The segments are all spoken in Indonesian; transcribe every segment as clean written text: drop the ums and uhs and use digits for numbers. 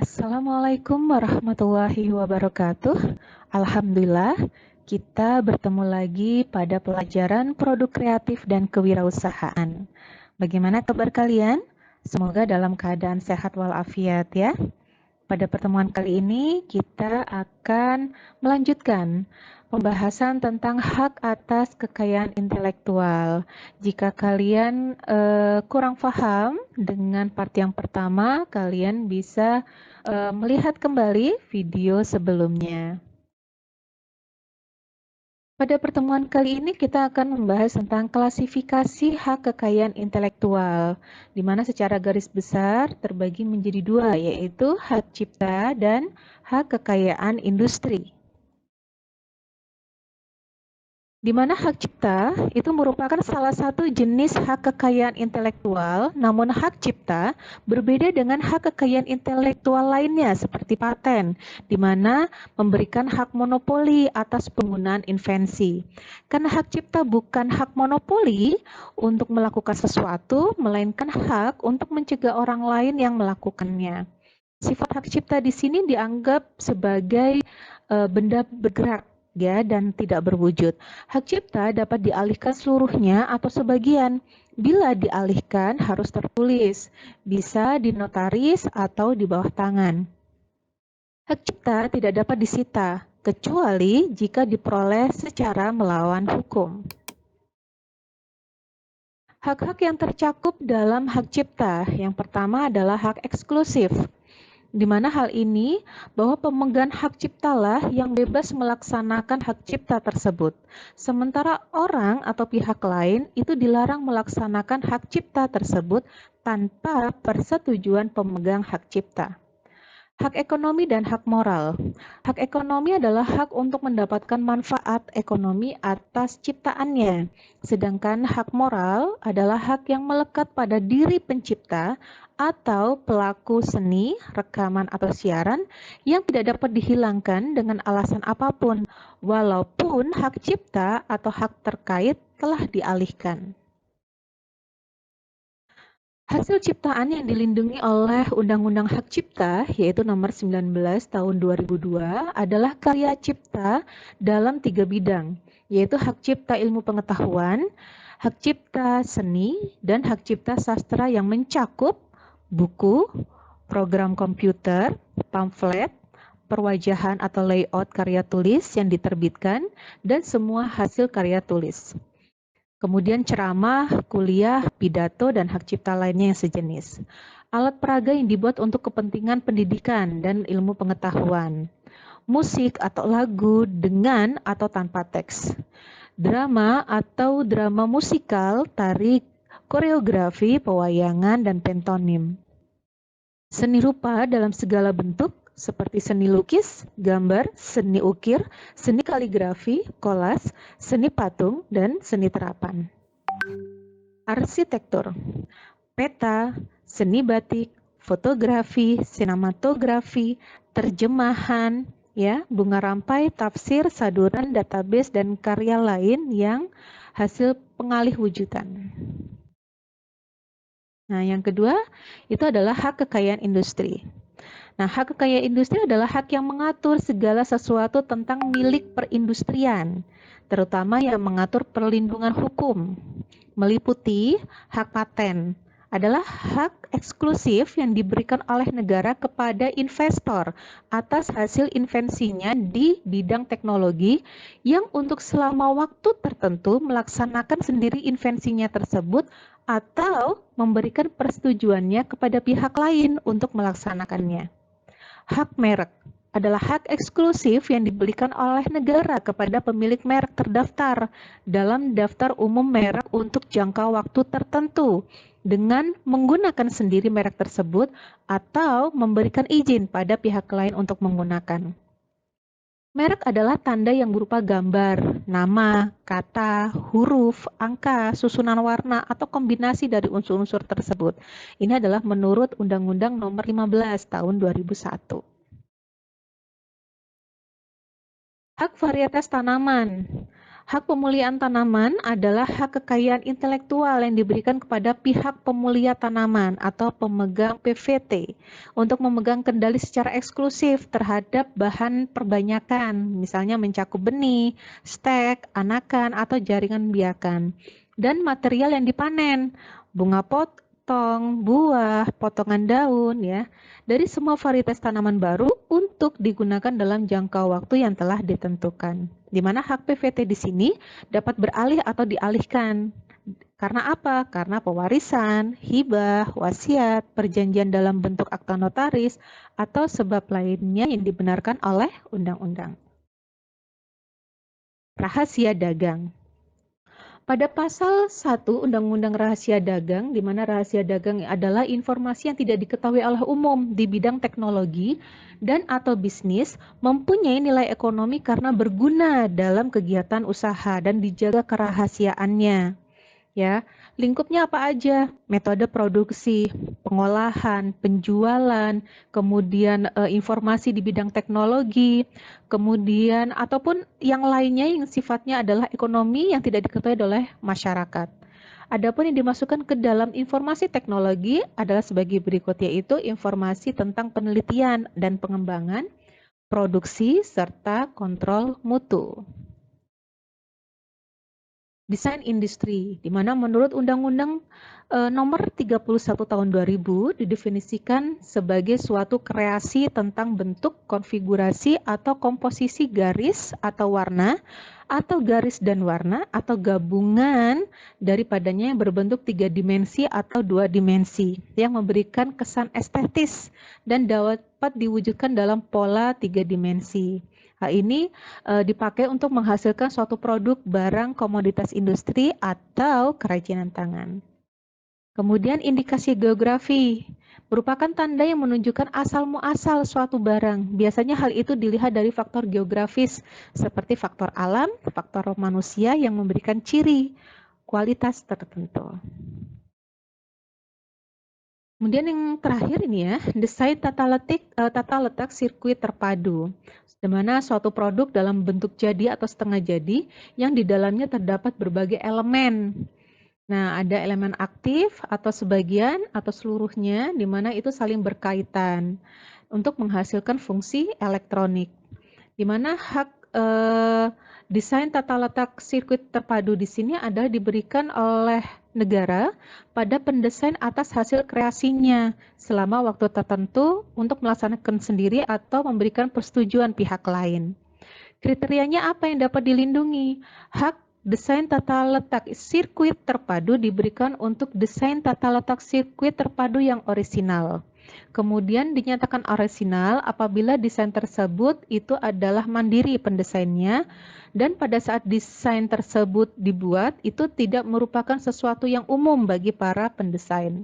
Assalamualaikum warahmatullahi wabarakatuh. Alhamdulillah, kita bertemu lagi pada pelajaran produk kreatif dan kewirausahaan. Bagaimana kabar kalian? Semoga dalam keadaan sehat walafiat ya. Pada pertemuan kali ini, kita akan melanjutkan pembahasan tentang hak atas kekayaan intelektual. Jika kalian kurang paham dengan part yang pertama, kalian bisa melihat kembali video sebelumnya. Pada pertemuan kali ini kita akan membahas tentang klasifikasi hak kekayaan intelektual, di mana secara garis besar terbagi menjadi dua, yaitu hak cipta dan hak kekayaan industri. Di mana hak cipta itu merupakan salah satu jenis hak kekayaan intelektual, namun hak cipta berbeda dengan hak kekayaan intelektual lainnya seperti paten, di mana memberikan hak monopoli atas penggunaan invensi. Karena hak cipta bukan hak monopoli untuk melakukan sesuatu, melainkan hak untuk mencegah orang lain yang melakukannya. Sifat hak cipta di sini dianggap sebagai benda bergerak ya dan tidak berwujud. Hak cipta dapat dialihkan seluruhnya atau sebagian. Bila dialihkan harus tertulis, bisa dinotaris atau di bawah tangan. Hak cipta tidak dapat disita, kecuali jika diperoleh secara melawan hukum. Hak-hak yang tercakup dalam hak cipta, yang pertama adalah hak eksklusif. Di mana hal ini bahwa pemegang hak ciptalah yang bebas melaksanakan hak cipta tersebut. Sementara orang atau pihak lain itu dilarang melaksanakan hak cipta tersebut tanpa persetujuan pemegang hak cipta. Hak ekonomi dan hak moral. Hak ekonomi adalah hak untuk mendapatkan manfaat ekonomi atas ciptaannya. Sedangkan hak moral adalah hak yang melekat pada diri pencipta atau pelaku seni, rekaman atau siaran yang tidak dapat dihilangkan dengan alasan apapun, walaupun hak cipta atau hak terkait telah dialihkan. Hasil ciptaan yang dilindungi oleh Undang-Undang Hak Cipta, yaitu Nomor 19 Tahun 2002, adalah karya cipta dalam 3 bidang, yaitu hak cipta ilmu pengetahuan, hak cipta seni, dan hak cipta sastra yang mencakup buku, program komputer, pamflet, perwajahan atau layout karya tulis yang diterbitkan, dan semua hasil karya tulis. Kemudian ceramah, kuliah, pidato, dan hak cipta lainnya yang sejenis. Alat peraga yang dibuat untuk kepentingan pendidikan dan ilmu pengetahuan. Musik atau lagu dengan atau tanpa teks. Drama atau drama musikal, tari, koreografi, pewayangan, dan pantomim. Seni rupa dalam segala bentuk, seperti seni lukis, gambar, seni ukir, seni kaligrafi, kolas, seni patung, dan seni terapan. Arsitektur, peta, seni batik, fotografi, sinematografi, terjemahan, ya, bunga rampai, tafsir, saduran, database, dan karya lain yang hasil pengalih wujudan. Nah, yang kedua itu adalah hak kekayaan industri. Nah, hak kekayaan industri adalah hak yang mengatur segala sesuatu tentang milik perindustrian, terutama yang mengatur perlindungan hukum, meliputi hak paten, adalah hak eksklusif yang diberikan oleh negara kepada investor atas hasil invensinya di bidang teknologi yang untuk selama waktu tertentu melaksanakan sendiri invensinya tersebut atau memberikan persetujuannya kepada pihak lain untuk melaksanakannya. Hak merek adalah hak eksklusif yang diberikan oleh negara kepada pemilik merek terdaftar dalam daftar umum merek untuk jangka waktu tertentu dengan menggunakan sendiri merek tersebut atau memberikan izin pada pihak lain untuk menggunakan. Merek adalah tanda yang berupa gambar, nama, kata, huruf, angka, susunan warna, atau kombinasi dari unsur-unsur tersebut. Ini adalah menurut Undang-Undang Nomor 15 Tahun 2001. Hak varietas tanaman. Hak pemuliaan tanaman adalah hak kekayaan intelektual yang diberikan kepada pihak pemulia tanaman atau pemegang PVT untuk memegang kendali secara eksklusif terhadap bahan perbanyakan, misalnya mencakup benih, stek, anakan, atau jaringan biakan, dan material yang dipanen, bunga potong, buah, potongan daun, ya, dari semua varietas tanaman baru untuk digunakan dalam jangka waktu yang telah ditentukan. Di mana hak PVT di sini dapat beralih atau dialihkan. Karena apa? Karena pewarisan, hibah, wasiat, perjanjian dalam bentuk akta notaris, atau sebab lainnya yang dibenarkan oleh undang-undang. Rahasia dagang. Pada pasal 1 Undang-Undang Rahasia Dagang, di mana rahasia dagang adalah informasi yang tidak diketahui oleh umum di bidang teknologi dan atau bisnis, mempunyai nilai ekonomi karena berguna dalam kegiatan usaha dan dijaga kerahasiaannya. Ya, lingkupnya apa aja? Metode produksi, pengolahan, penjualan, kemudian informasi di bidang teknologi, kemudian ataupun yang lainnya yang sifatnya adalah ekonomi yang tidak diketahui oleh masyarakat. Adapun yang dimasukkan ke dalam informasi teknologi adalah sebagai berikut, yaitu informasi tentang penelitian dan pengembangan, produksi, serta kontrol mutu. Desain industri, di mana menurut Undang-Undang Nomor 31 Tahun 2000 didefinisikan sebagai suatu kreasi tentang bentuk, konfigurasi, atau komposisi garis atau warna, atau garis dan warna, atau gabungan daripadanya yang berbentuk 3 dimensi atau 2 dimensi, yang memberikan kesan estetis dan dapat diwujudkan dalam pola 3 dimensi. Hal ini dipakai untuk menghasilkan suatu produk, barang, komoditas industri, atau kerajinan tangan. Kemudian indikasi geografi merupakan tanda yang menunjukkan asal-muasal suatu barang. Biasanya hal itu dilihat dari faktor geografis seperti faktor alam, faktor manusia yang memberikan ciri kualitas tertentu. Kemudian yang terakhir ini ya, desain tata letak sirkuit terpadu, di mana suatu produk dalam bentuk jadi atau setengah jadi yang di dalamnya terdapat berbagai elemen. Nah, ada elemen aktif atau sebagian atau seluruhnya, di mana itu saling berkaitan untuk menghasilkan fungsi elektronik. Di mana hak desain tata letak sirkuit terpadu di sini adalah diberikan oleh negara pada pendesain atas hasil kreasinya selama waktu tertentu untuk melaksanakan sendiri atau memberikan persetujuan pihak lain. Kriterianya apa yang dapat dilindungi? Hak desain tata letak sirkuit terpadu diberikan untuk desain tata letak sirkuit terpadu yang orisinal. Kemudian dinyatakan orisinal apabila desain tersebut itu adalah mandiri pendesainnya dan pada saat desain tersebut dibuat itu tidak merupakan sesuatu yang umum bagi para pendesain.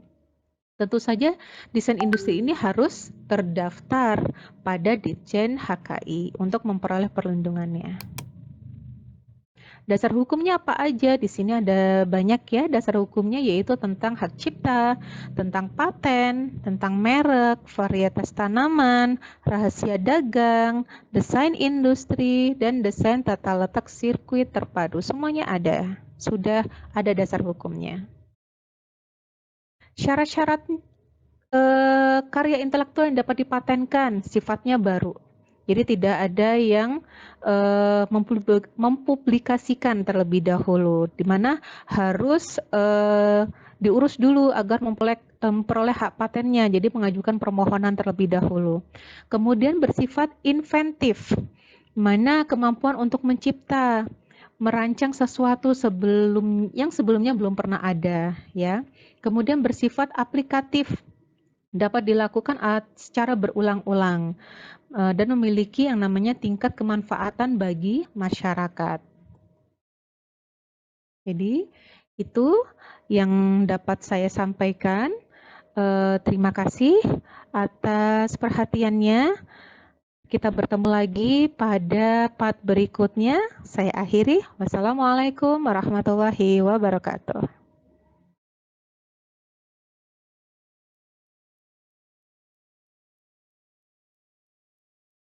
Tentu saja desain industri ini harus terdaftar pada Ditjen HKI untuk memperoleh perlindungannya. Dasar hukumnya apa aja? Di sini ada banyak ya dasar hukumnya, yaitu tentang hak cipta, tentang paten, tentang merek, varietas tanaman, rahasia dagang, desain industri, dan desain tata letak sirkuit terpadu. Semuanya ada, sudah ada dasar hukumnya. Syarat-syarat karya intelektual yang dapat dipatenkan sifatnya baru. Jadi tidak ada yang mempublikasikan terlebih dahulu, di mana harus diurus dulu agar memperoleh hak patennya, jadi mengajukan permohonan terlebih dahulu. Kemudian bersifat inventif, mana kemampuan untuk mencipta, merancang sesuatu yang sebelumnya belum pernah ada, ya. Kemudian bersifat aplikatif, dapat dilakukan secara berulang-ulang dan memiliki yang namanya tingkat kemanfaatan bagi masyarakat. Jadi itu yang dapat saya sampaikan. Terima kasih atas perhatiannya. Kita bertemu lagi pada part berikutnya. Saya akhiri. Wassalamualaikum warahmatullahi wabarakatuh.